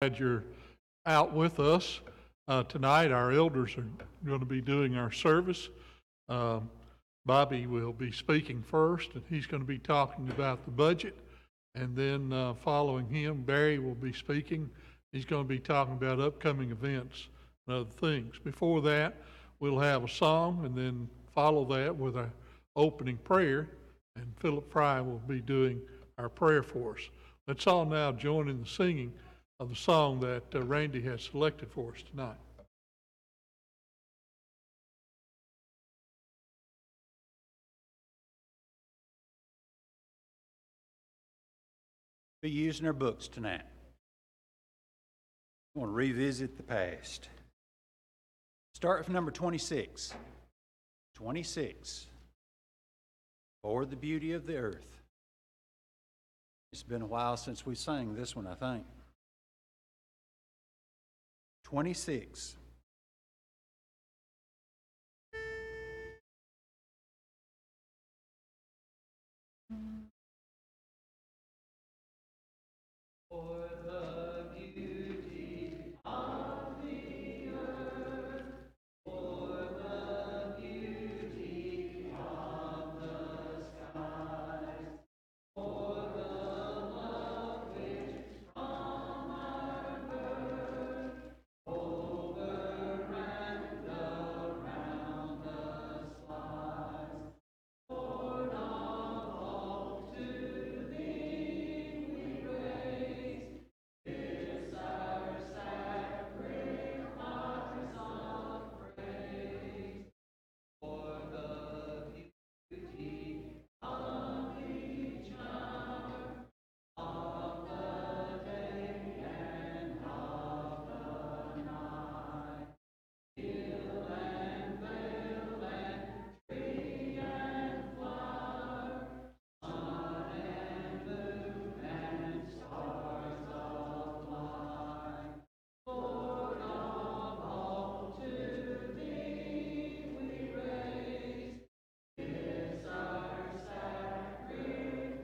Glad you're out with us. Tonight, our elders are going to be doing our service. Um, Bobby will be speaking first, and he's going to be talking about the budget. And then following him, Barry will be speaking. He's going to be talking about upcoming events and other things. Before that, we'll have a song, and then follow that with our opening prayer. And Philip Fry will be doing our prayer for us. Let's all now join in the singing of the song that Randy has selected for us tonight. Be using our books tonight. I want to revisit the past. Start with number 26. 26. For the beauty of the earth. It's been a while since we sang this one, I think. 26. For the beauty of the earth, for the beauty of the skies, for the love which from our birth over and around us lies, Lord of all, to thee we raise this our sacrifice of praise, for the beauty of each hour of the day and of the night, hill and vale and tree and flower, sun and moon and stars of light, Lord of all, to thee we raise this our sacrifice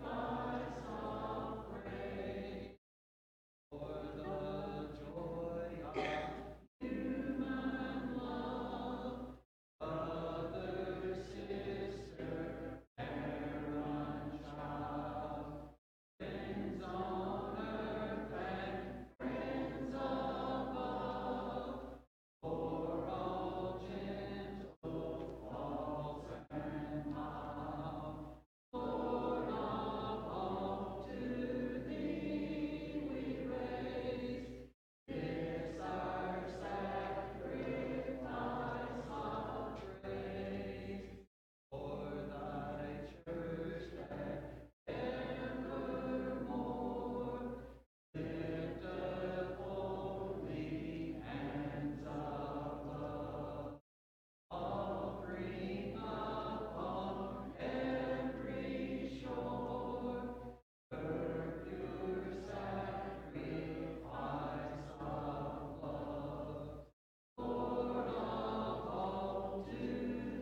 of praise, for the joy of human love, brother, sister, parent, child, friends on earth and friends above, for all gentle faults and mild, Lord of all, to thee we raise this our sacrifice of praise, for thy church that evermore lifteth holy hands above, offering up on every shore her pure sacrifice of love. Lord of all, to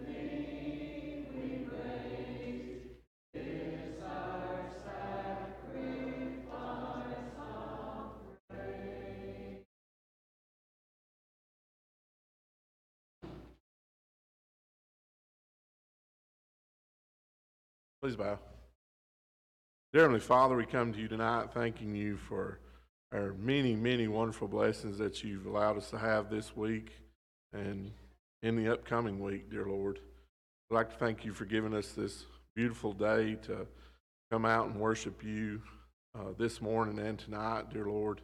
thee we raise this our sacrifice of praise. Please bow. Dear Heavenly Father, we come to you tonight thanking you for our many, many wonderful blessings that you've allowed us to have this week and in the upcoming week, dear Lord. I'd like to thank you for giving us this beautiful day to come out and worship you this morning and tonight, dear Lord.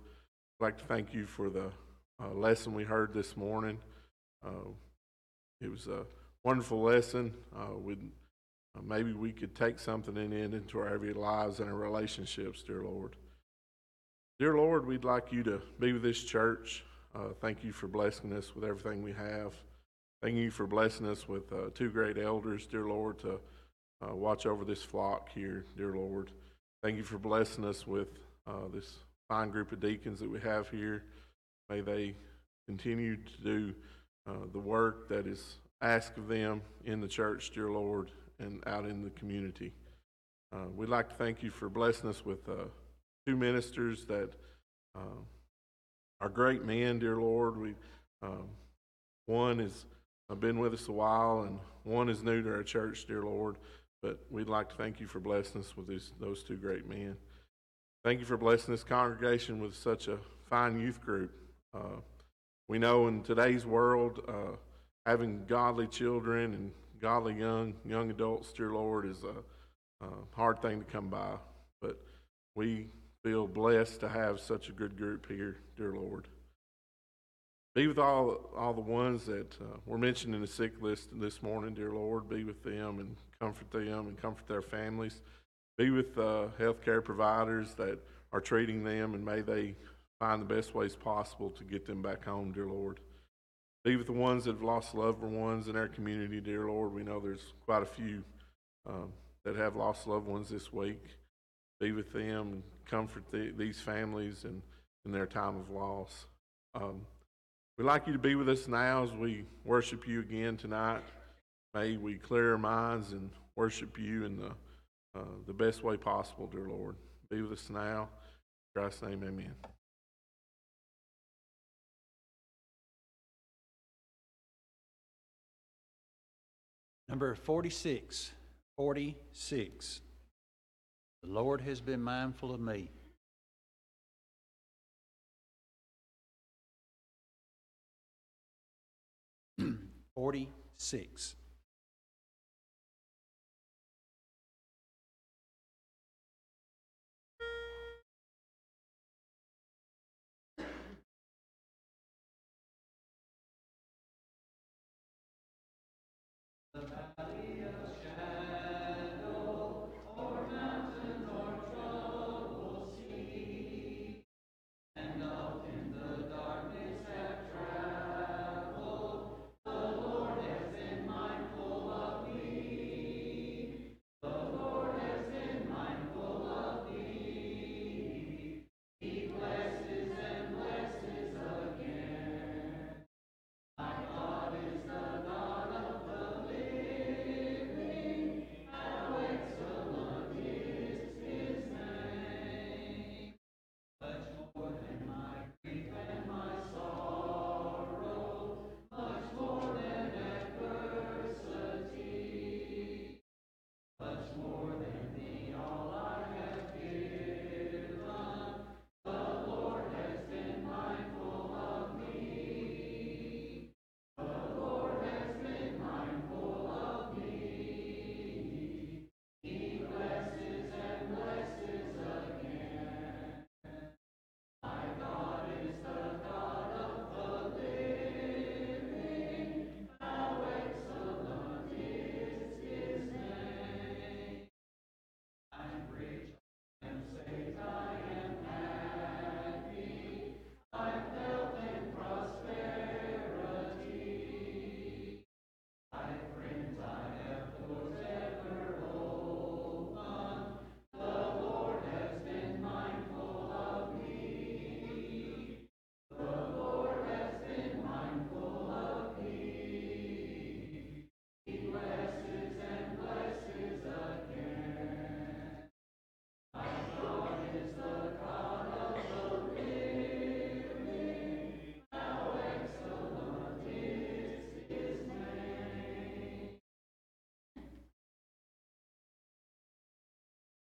I'd like to thank you for the lesson we heard this morning. It was a wonderful lesson. Maybe we could take something in it into our everyday lives and our relationships, dear Lord. Dear Lord, we'd like you to be with this church. Thank you for blessing us with everything we have. Thank you for blessing us with two great elders, dear Lord, to watch over this flock here, dear Lord. Thank you for blessing us with this fine group of deacons that we have here. May they continue to do the work that is asked of them in the church, dear Lord, and out in the community. We'd like to thank you for blessing us with two ministers that our great men, dear Lord. One has been with us a while, and one is new to our church, dear Lord. But we'd like to thank you for blessing us with those two great men. Thank you for blessing this congregation with such a fine youth group. We know in today's world, having godly children and godly young adults, dear Lord, is a hard thing to come by. But we feel blessed to have such a good group here, dear Lord. Be with all the ones that were mentioned in the sick list this morning, dear Lord. Be with them and comfort their families. Be with healthcare providers that are treating them, and may they find the best ways possible to get them back home, dear Lord. Be with the ones that have lost loved ones in our community, dear Lord. We know there's quite a few that have lost loved ones this week. Be with them and comfort these families in their time of loss. We'd like you to be with us now as we worship you again tonight. May we clear our minds and worship you in the best way possible, dear Lord. Be with us now. In Christ's name, amen. Number 46. 46. The Lord has been mindful of me. (46)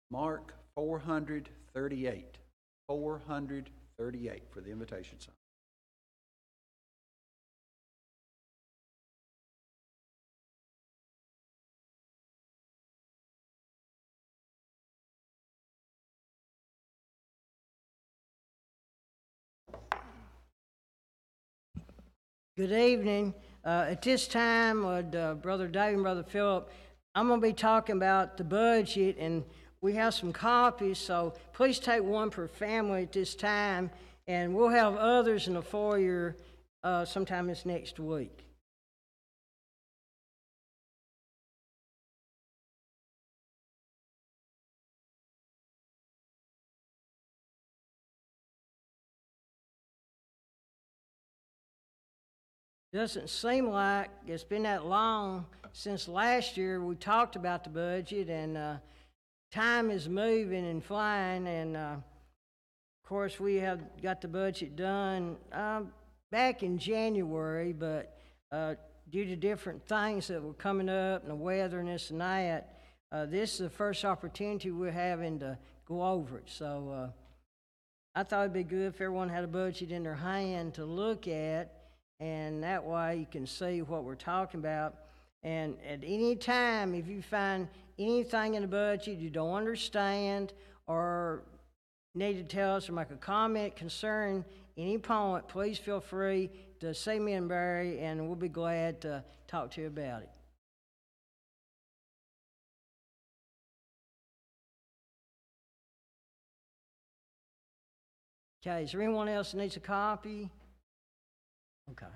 Mark 438. 438 for the invitation song. Good evening. At this time, would Brother Dave and Brother Philip, I'm going to be talking about the budget, and we have some copies, so please take one per family at this time, and we'll have others in the foyer sometime this next week. Doesn't seem like it's been that long since last year we talked about the budget, and time is moving and flying, and of course, we have got the budget done back in January, but due to different things that were coming up and the weather and this and that, this is the first opportunity we're having to go over it. So I thought it'd be good if everyone had a budget in their hand to look at, and that way you can see what we're talking about. And at any time, if you find anything in the budget you don't understand or need to tell us or make a comment, concern, any point, please feel free to see me and Barry, and we'll be glad to talk to you about it. Okay, is there anyone else that needs a copy? Okay.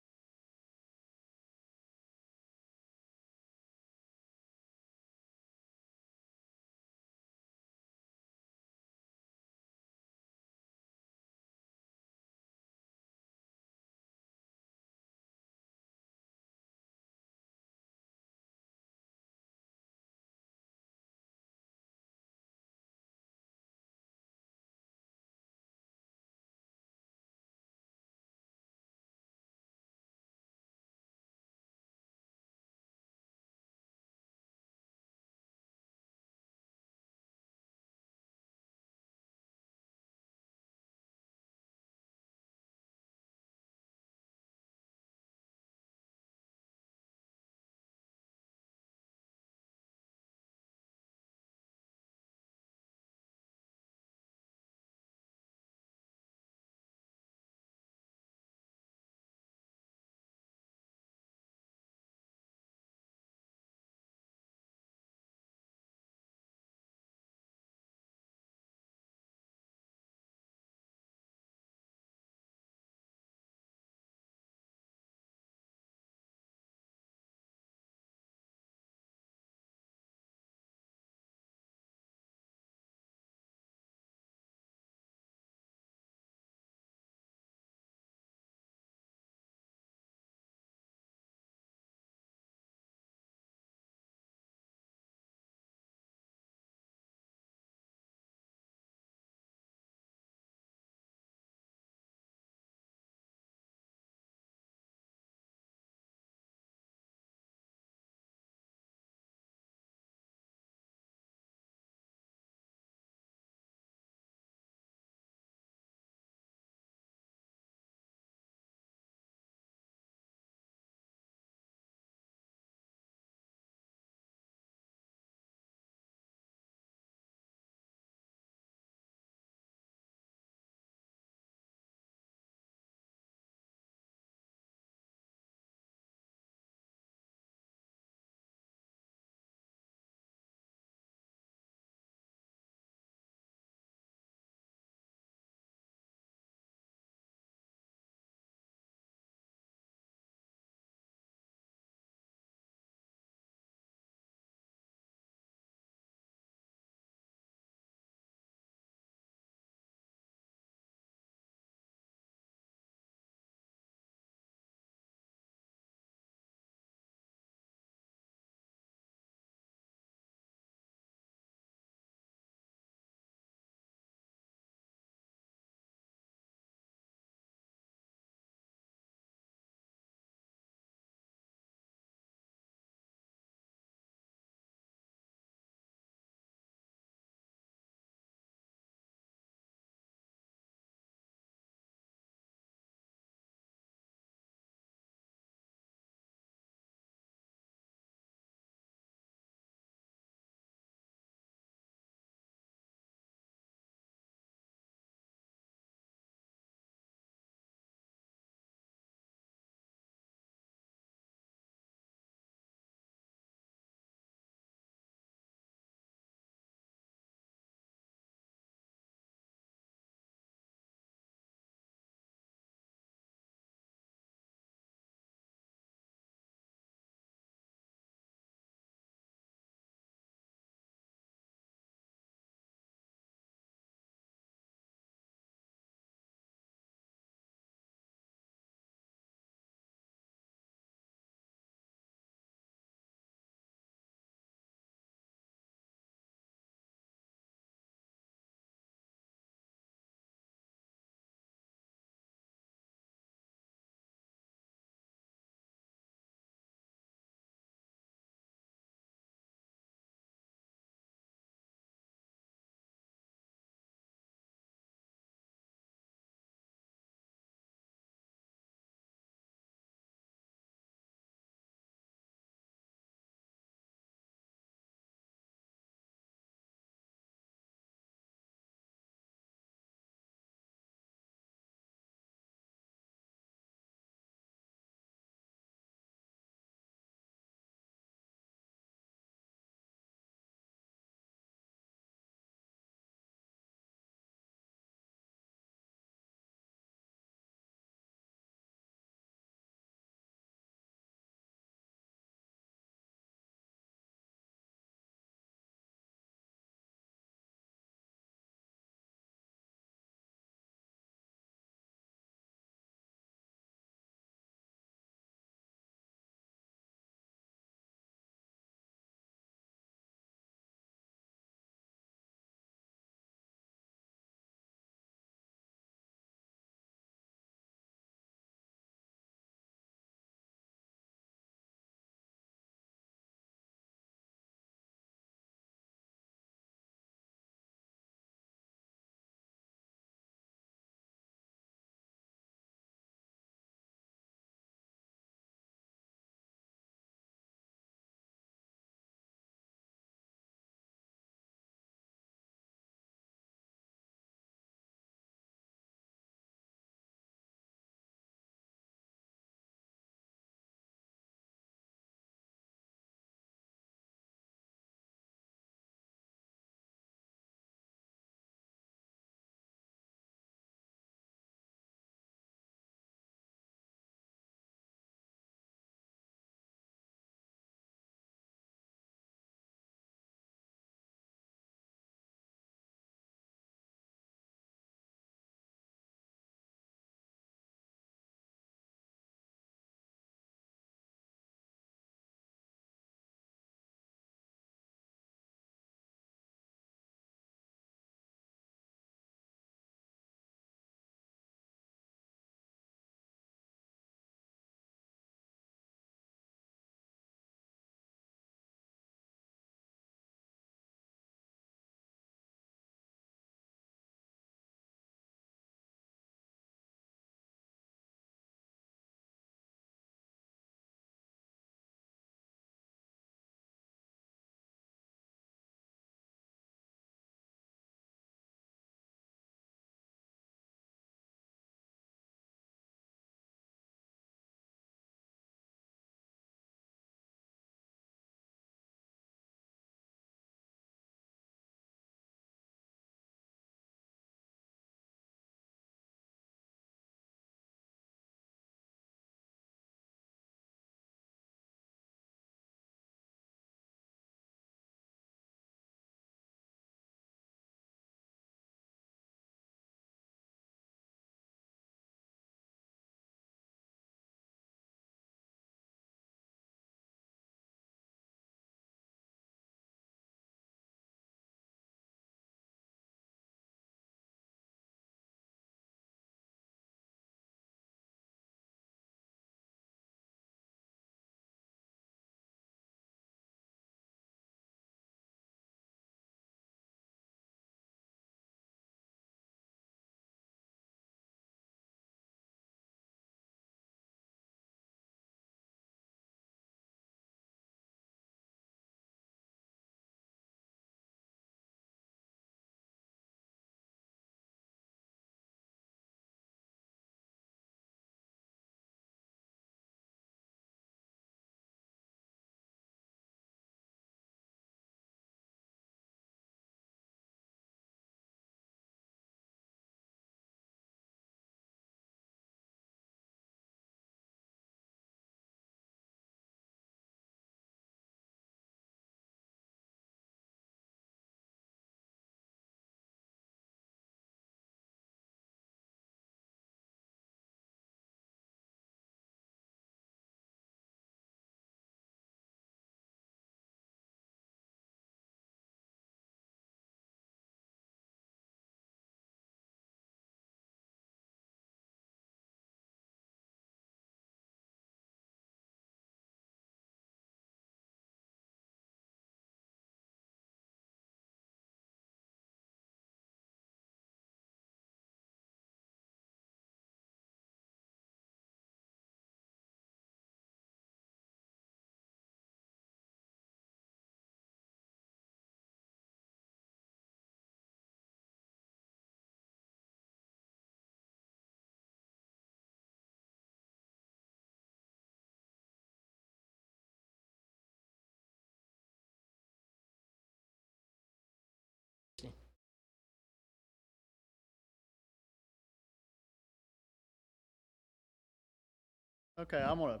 Okay, I'm gonna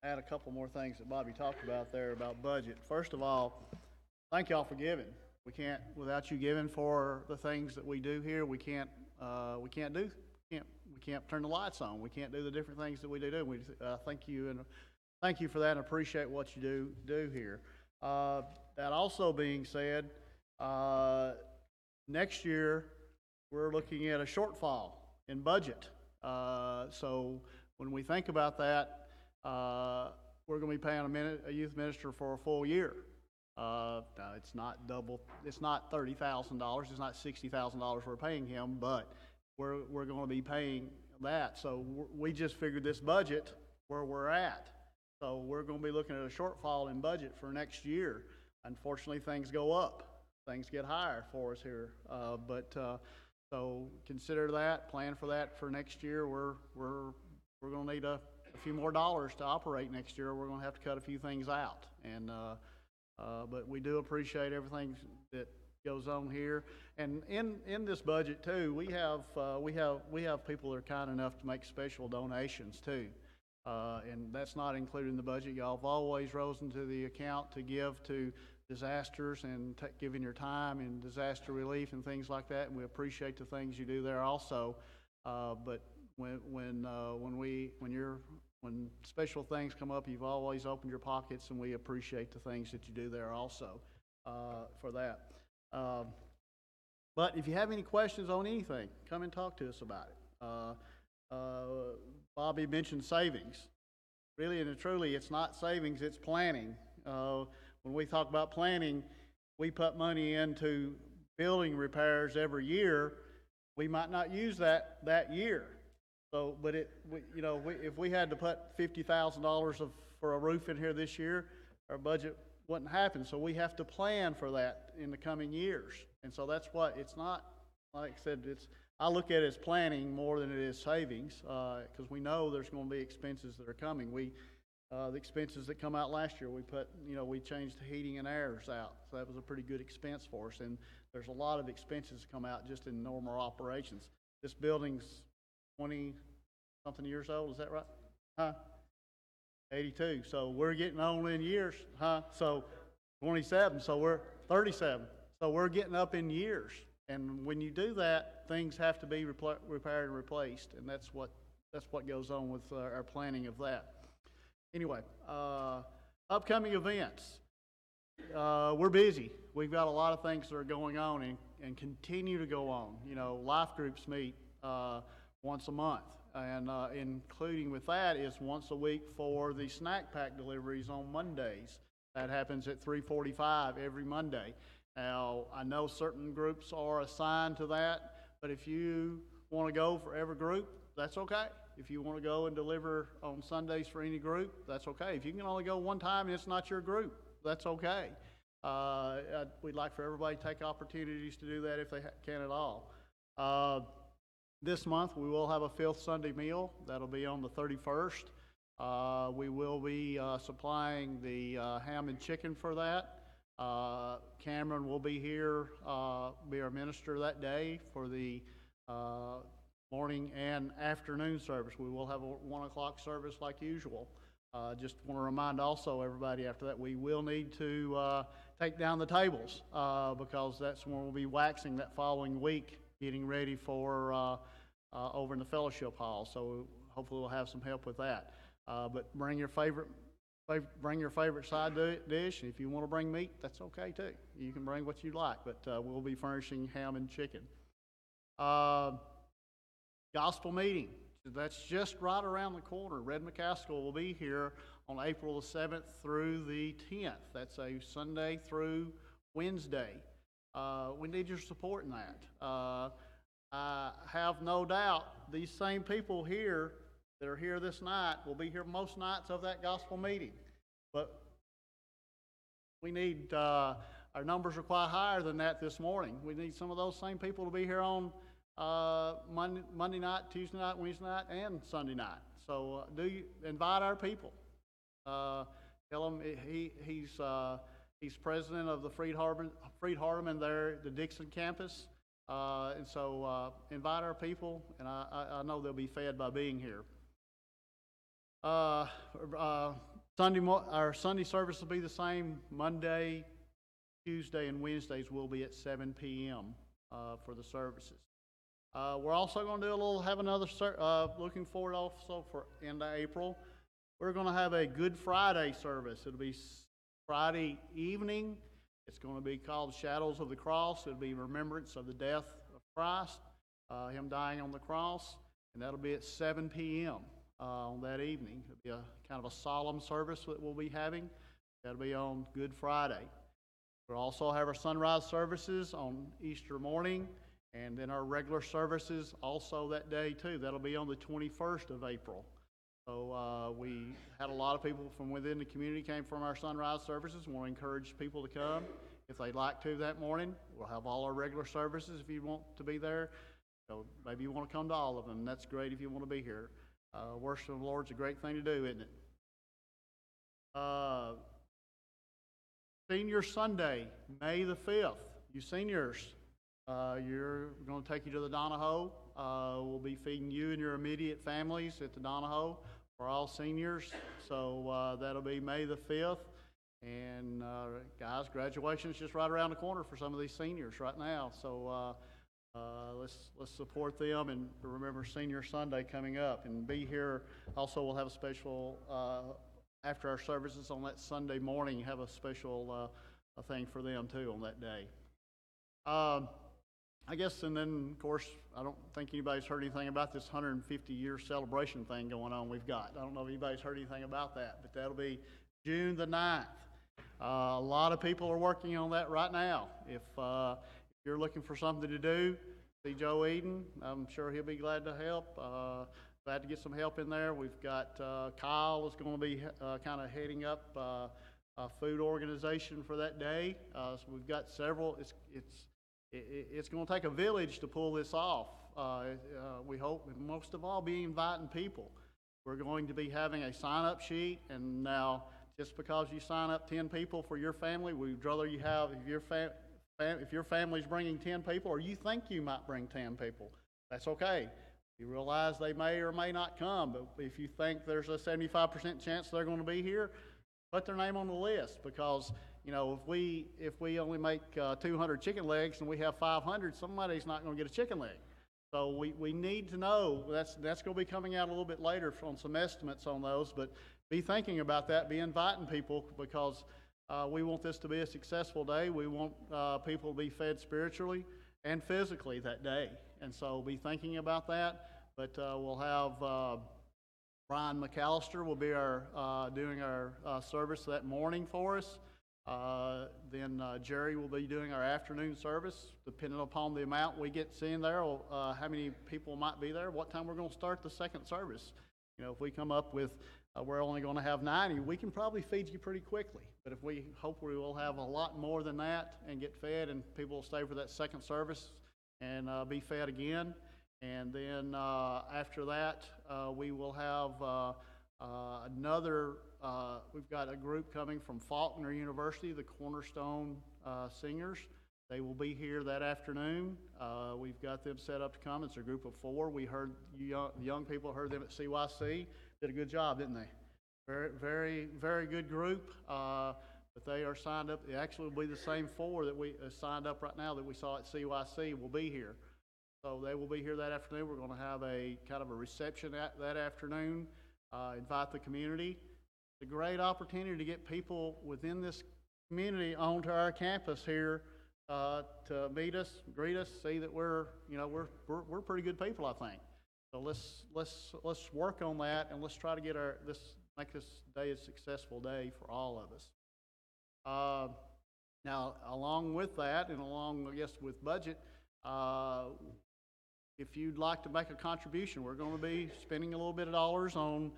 add a couple more things that Bobby talked about there about budget. First of all, thank y'all for giving. We can't, without you giving for the things that we do here, we can't turn the lights on. We can't do the different things that we do. We, thank you for that and appreciate what you do here. That also being said, next year, we're looking at a shortfall in budget. So when we think about that, we're going to be paying a youth minister for a full year. Now it's not double, it's not $30,000, it's not $60,000 we're paying him, but we're going to be paying that. So we just figured this budget where we're at. So we're going to be looking at a shortfall in budget for next year. Unfortunately, things go up, things get higher for us here, so consider that, plan for that for next year. We're going to need a few more dollars to operate next year. We're going to have to cut a few things out, and but we do appreciate everything that goes on here. And in this budget too, we have people that are kind enough to make special donations too, and that's not included in the budget. Y'all have always risen to the account to give to disasters and giving your time in disaster relief and things like that, and we appreciate the things you do there also. But when special things come up, you've always opened your pockets, and we appreciate the things that you do there also for that. But if you have any questions on anything, come and talk to us about it. Bobby mentioned savings. Really and truly, it's not savings, it's planning. When we talk about planning, we put money into building repairs every year. We might not use that year. So, but if we had to put $50,000 for a roof in here this year, our budget wouldn't happen. So we have to plan for that in the coming years. And so that's what it's not. Like I said, I look at it as planning more than it is savings, because we know there's going to be expenses that are coming. The expenses that come out last year, we changed the heating and airs out, so that was a pretty good expense for us. And there's a lot of expenses that come out just in normal operations. This building's 20-something years old, is that right? Huh? 82. So we're getting on in years, huh? So 27. So we're 37. So we're getting up in years. And when you do that, things have to be repaired and replaced, and that's what goes on with our planning of that. Anyway, upcoming events. We're busy. We've got a lot of things that are going on and continue to go on. Life groups meet once a month, and including with that is once a week for the snack pack deliveries on Mondays. That happens at 3:45 every Monday. Now, I know certain groups are assigned to that, but if you want to go for every group, that's okay. If you want to go and deliver on Sundays for any group, that's okay. If you can only go one time and it's not your group, that's okay. We'd like for everybody to take opportunities to do that if they can at all. This month we will have a 5th Sunday meal. That'll be on the 31st. We will be supplying the ham and chicken for that. Cameron will be here, be our minister that day for the morning and afternoon service. We will have a 1 o'clock service like usual. Just want to remind also everybody after that we will need to take down the tables because that's when we'll be waxing that following week, getting ready for over in the fellowship hall. So hopefully we'll have some help with that. But bring your favorite side dish. If you want to bring meat, that's okay too. You can bring what you like, but we'll be furnishing ham and chicken. Gospel meeting. That's just right around the corner. Red McCaskill will be here on April the 7th through the 10th. That's a Sunday through Wednesday. We need your support in that. I have no doubt these same people here that are here this night will be here most nights of that gospel meeting. But we need, our numbers are quite higher than that this morning. We need some of those same people to be here on Monday night, Tuesday night, Wednesday night, and Sunday night. So invite our people. Tell him he's president of the Freed Hardeman there, the Dixon campus. And so invite our people, and I know they'll be fed by being here. Uh, our Sunday service will be the same. Monday, Tuesday, and Wednesdays will be at 7 p.m. For the services. We're also going to do have another, looking forward also for end of April. We're going to have a Good Friday service. It'll be Friday evening. It's going to be called Shadows of the Cross. It'll be remembrance of the death of Christ, Him dying on the cross, and that'll be at 7 p.m. On that evening. It'll be a kind of a solemn service that we'll be having. That'll be on Good Friday. We'll also have our sunrise services on Easter morning, and then our regular services also that day too. That'll be on the 21st of April. So we had a lot of people from within the community came from our sunrise services. We want to encourage people to come if they'd like to that morning. We'll have all our regular services if you want to be there. So maybe you want to come to all of them. That's great if you want to be here. Worship the Lord's a great thing to do, isn't it? Senior Sunday, May the 5th. You seniors, you're going to take you to the Donahoe. We'll be feeding you and your immediate families at the Donahoe for all seniors. So that'll be May the 5th. And guys, graduation's just right around the corner for some of these seniors right now. So let's support them and remember Senior Sunday coming up and be here. Also, we'll have a special after our services on that Sunday morning. Have a special thing for them too on that day. I guess, and then of course, I don't think anybody's heard anything about this 150-year celebration thing going on. We've got. I don't know if anybody's heard anything about that, but that'll be June the 9th. A lot of people are working on that right now. If you're looking for something to do, see Joe Eden. I'm sure he'll be glad to help. Glad to get some help in there. We've got Kyle is going to be kind of heading up a food organization for that day. So we've got several. It's going to take a village to pull this off. We hope, and most of all, be inviting people. We're going to be having a sign-up sheet, and now just because you sign up 10 people for your family, we'd rather you have if your family's bringing 10 people, or you think you might bring 10 people, that's okay. You realize they may or may not come, but if you think there's a 75% chance they're going to be here, put their name on the list, because you know if we only make 200 chicken legs and we have 500, somebody's not going to get a chicken leg. So we need to know. That's going to be coming out a little bit later on some estimates on those, but be thinking about that, be inviting people, because we want this to be a successful day. We want people to be fed spiritually and physically that day. And so be thinking about that. But we'll have Brian McAllister will be doing our service that morning for us. Then Jerry will be doing our afternoon service, depending upon the amount we get seen there, how many people might be there, what time we're going to start the second service. You know, if we come up with we're only going to have 90, we can probably feed you pretty quickly. But if we hope we will have a lot more than that and get fed, and people will stay for that second service and be fed again. And then after that, we will have another, we've got a group coming from Faulkner University, the Cornerstone Singers. They will be here that afternoon. We've got them set up to come. It's a group of 4. We heard young people heard them at CYC. Did a good job, didn't they? Very, very, very good group. But they are signed up. It actually will be the same 4 that we signed up right now that we saw at CYC will be here. So they will be here that afternoon. We're going to have a kind of a reception that afternoon. Invite the community. It's a great opportunity to get people within this community onto our campus here to meet us, greet us, see that we're pretty good people, I think. So let's work on that, and let's try to get make this day a successful day for all of us. Now, along with that, and along, I guess, with budget, if you'd like to make a contribution, we're going to be spending a little bit of dollars on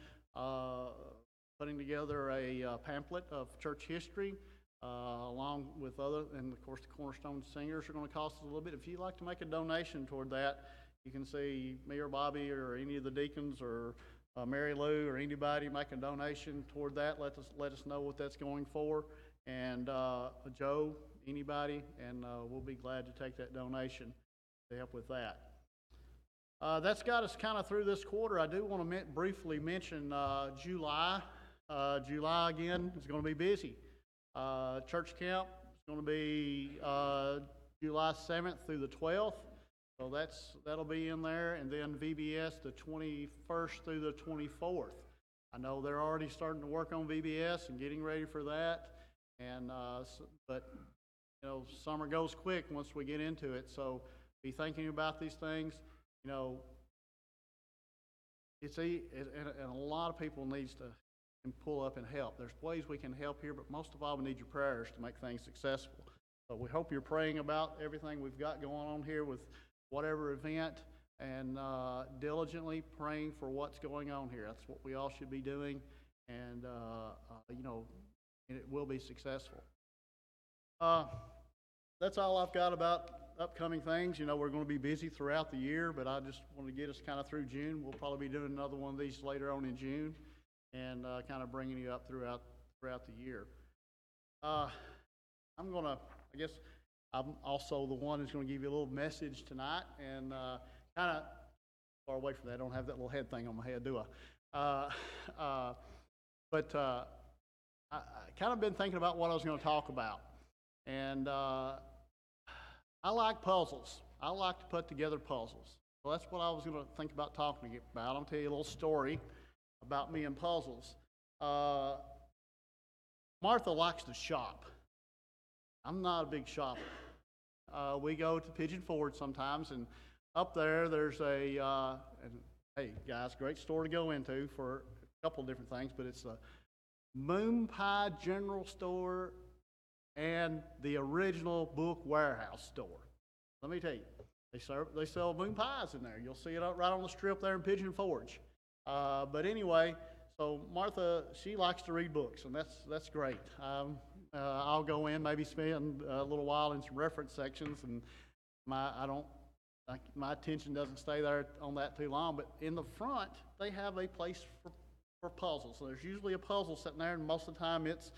putting together a pamphlet of church history, along with other, and of course the Cornerstone Singers are going to cost us a little bit. If you'd like to make a donation toward that, you can see me or Bobby or any of the deacons or Mary Lou or anybody make a donation toward that. Let us know what that's going for, and Joe, anybody, and we'll be glad to take that donation to help with that. That's got us kind of through this quarter. I do want to briefly mention July. July, again, is going to be busy. Church camp is going to be July 7th through the 12th. So that'll be in there. And then VBS the 21st through the 24th. I know they're already starting to work on VBS and getting ready for that. And but you know, summer goes quick once we get into it. So be thinking about these things. You know, and a lot of people needs to pull up and help. There's ways we can help here, but most of all, we need your prayers to make things successful. So we hope you're praying about everything we've got going on here with whatever event, and diligently praying for what's going on here. That's what we all should be doing, and you know, and it will be successful. That's all I've got about upcoming things. You know, we're going to be busy throughout the year, but I just want to get us kind of through June. We'll probably be doing another one of these later on in June, and kind of bringing you up throughout the year. I'm going to, I guess, I'm also the one who's going to give you a little message tonight, and kind of far away from that. I don't have that little head thing on my head, do I? But I kind of been thinking about what I was going to talk about, and I like puzzles. I like to put together puzzles. So that's what I was going to think about talking to you about. I'll tell you a little story about me and puzzles. Martha likes to shop. I'm not a big shopper. We go to Pigeon Forge sometimes, and up there's a, and hey guys, great store to go into for a couple of different things, but it's a Moon Pie General Store and the original Book Warehouse store. Let me tell you, they sell moon pies in there. You'll see it right on the strip there in Pigeon Forge. But anyway, so Martha, she likes to read books, and that's great. I'll go in, maybe spend a little while in some reference sections, and my attention doesn't stay there on that too long. But in the front, they have a place for puzzles. So there's usually a puzzle sitting there, and most of the time it's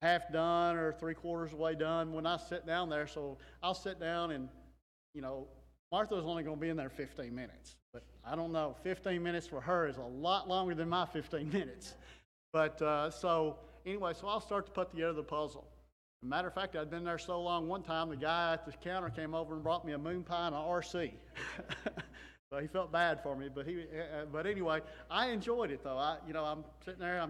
half done or 3/4 of the way done when I sit down there. So I'll sit down, and you know, Martha's only going to be in there 15 minutes. But I don't know, 15 minutes for her is a lot longer than my 15 minutes. But so anyway, so I'll start to put together the puzzle. As a matter of fact, I'd been there so long, one time the guy at the counter came over and brought me a moon pie and an RC. So he felt bad for me, but anyway, I enjoyed it though. I'm sitting there,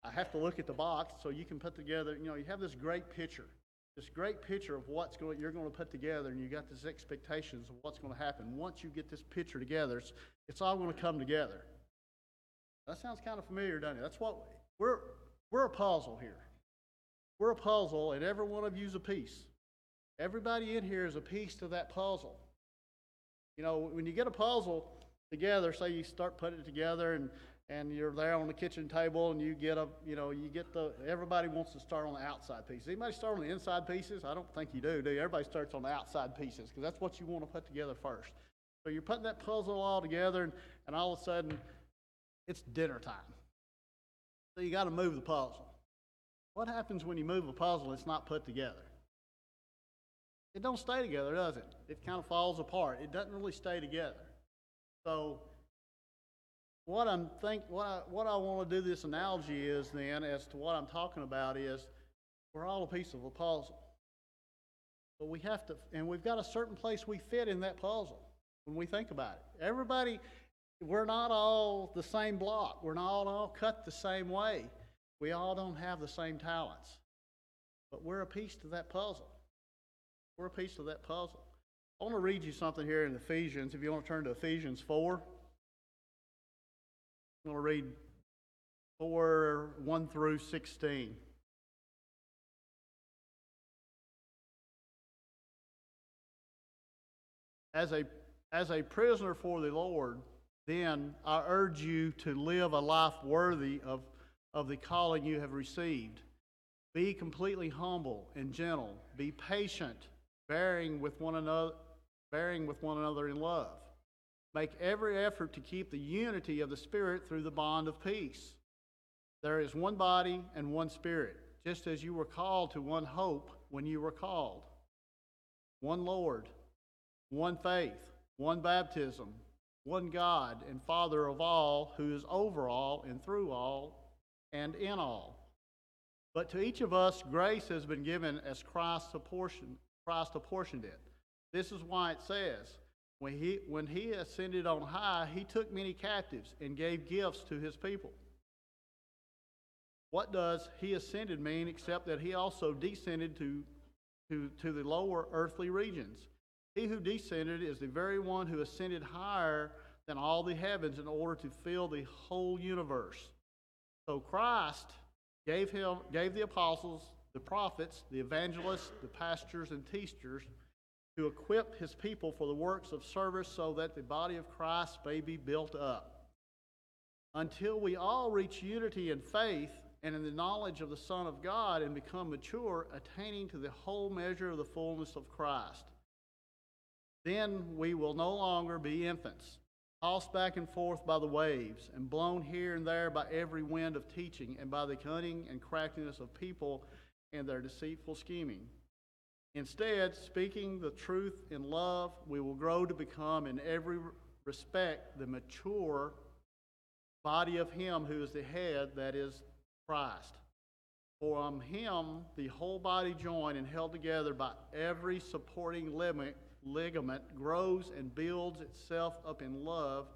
I have to look at the box so you can put together, you have this great picture of you're going to put together, and you got these expectations of what's going to happen. Once you get this picture together, it's all going to come together. That sounds kind of familiar, doesn't it? That's what we're a puzzle here. We're a puzzle, and every one of you's a piece. Everybody in here is a piece to that puzzle. When you get a puzzle together, say you start putting it together, and you're there on the kitchen table, and everybody wants to start on the outside pieces. Anybody start on the inside pieces? I don't think you do you? Everybody starts on the outside pieces, because that's what you want to put together first. So you're putting that puzzle all together, and all of a sudden, it's dinner time. So you got to move the puzzle. What happens when you move a puzzle and it's not put together? It don't stay together, does it? It kind of falls apart. It doesn't really stay together. So what I want to do this analogy is then, as to what I'm talking about, is we're all a piece of a puzzle. But we have to, and we've got a certain place we fit in that puzzle when we think about it. Everybody, we're not all the same block. We're not all cut the same way. We all don't have the same talents. But we're a piece to that puzzle. We're a piece of that puzzle. I want to read you something here in Ephesians. If you want to turn to Ephesians 4. I'm going to read 4:1 through 16. As a prisoner for the Lord, then I urge you to live a life worthy of the calling you have received. Be completely humble and gentle. Be patient, bearing with one another in love. Make every effort to keep the unity of the Spirit through the bond of peace. There is one body and one Spirit, just as you were called to one hope when you were called. One Lord, one faith, one baptism, one God and Father of all, who is over all and through all and in all. But to each of us, grace has been given as Christ apportioned it. This is why it says, when he ascended on high, he took many captives and gave gifts to his people. What does he ascended mean except that he also descended to the lower earthly regions? He who descended is the very one who ascended higher than all the heavens in order to fill the whole universe. So Christ gave the apostles, the prophets, the evangelists, the pastors, and teachers to equip his people for the works of service so that the body of Christ may be built up, until we all reach unity in faith and in the knowledge of the Son of God and become mature, attaining to the whole measure of the fullness of Christ. Then we will no longer be infants, tossed back and forth by the waves, and blown here and there by every wind of teaching, and by the cunning and craftiness of people and their deceitful scheming. Instead, speaking the truth in love, we will grow to become in every respect the mature body of him who is the head, that is Christ. For from him the whole body, joined and held together by every supporting ligament, grows and builds itself up in love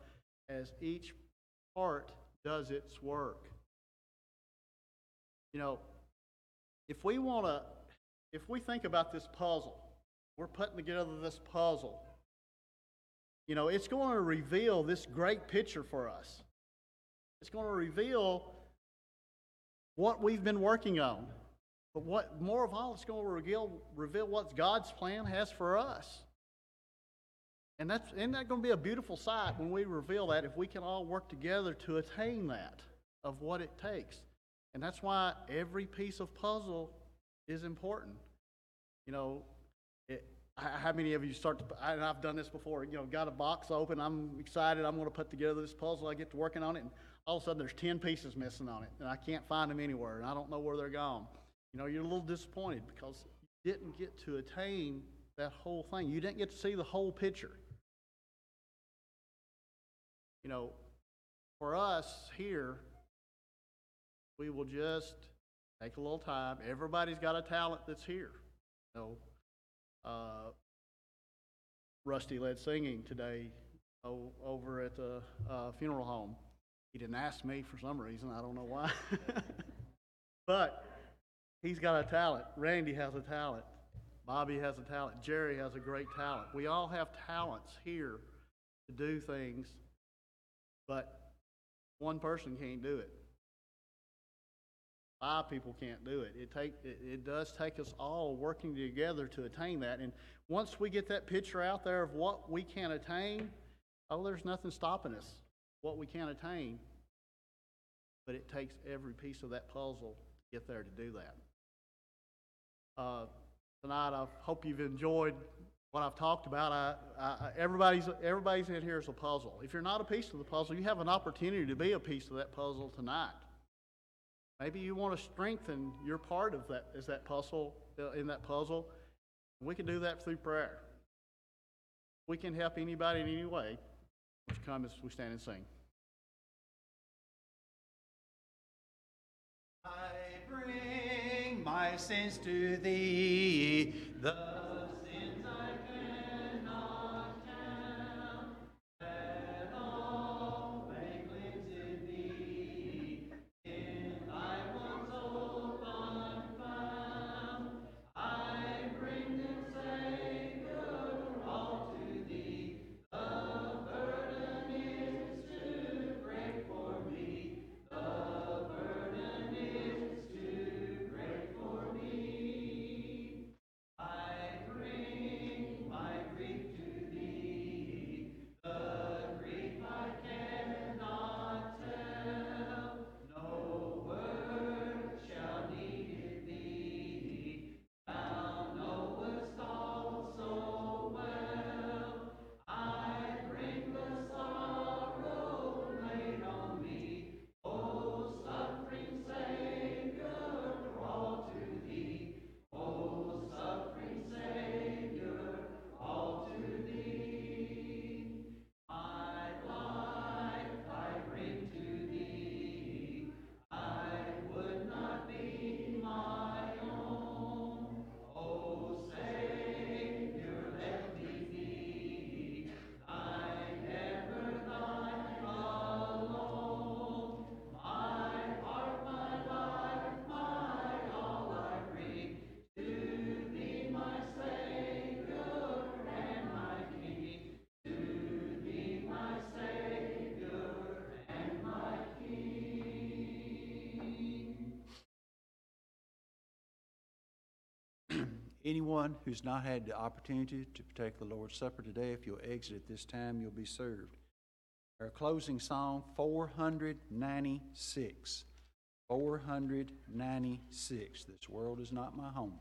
as each part does its work. You know, if we think about this puzzle, we're putting together this puzzle, you know, it's going to reveal this great picture for us. It's going to reveal what we've been working on. But what more of all, it's going to reveal what God's plan has for us. And isn't that going to be a beautiful sight when we reveal that, if we can all work together to attain that, of what it takes. And that's why every piece of puzzle is important. You know, how many of you and I've done this before, you know, got a box open, I'm excited, I'm going to put together this puzzle, I get to working on it, and all of a sudden there's 10 pieces missing on it, and I can't find them anywhere, and I don't know where they're gone. You know, you're a little disappointed because you didn't get to attain that whole thing. You didn't get to see the whole picture. You know, for us here, we will just take a little time. Everybody's got a talent that's here. You know, Rusty led singing today over at the funeral home. He didn't ask me for some reason. I don't know why. But he's got a talent. Randy has a talent. Bobby has a talent. Jerry has a great talent. We all have talents here to do things, but one person can't do it. 5 people can't do it. It does take us all working together to attain that. And once we get that picture out there of what we can attain, there's nothing stopping us, what we can attain. But it takes every piece of that puzzle to get there to do that. Tonight, I hope you've enjoyed what I've talked about. Everybody's in here is a puzzle. If you're not a piece of the puzzle, you have an opportunity to be a piece of that puzzle tonight. Maybe you want to strengthen your part of that in that puzzle. We can do that through prayer. We can help anybody in any way. Let's come as we stand and sing. I bring my sins to thee, the sins I cannot count, that all may cleanse in thee. In thy one's open found, I bring them, Savior, all to thee. The burden is too great for me. The burden is too great for me. I Anyone who's not had the opportunity to partake of the Lord's Supper today, if you'll exit at this time, you'll be served. Our closing song, 496. 496. This world is not my home.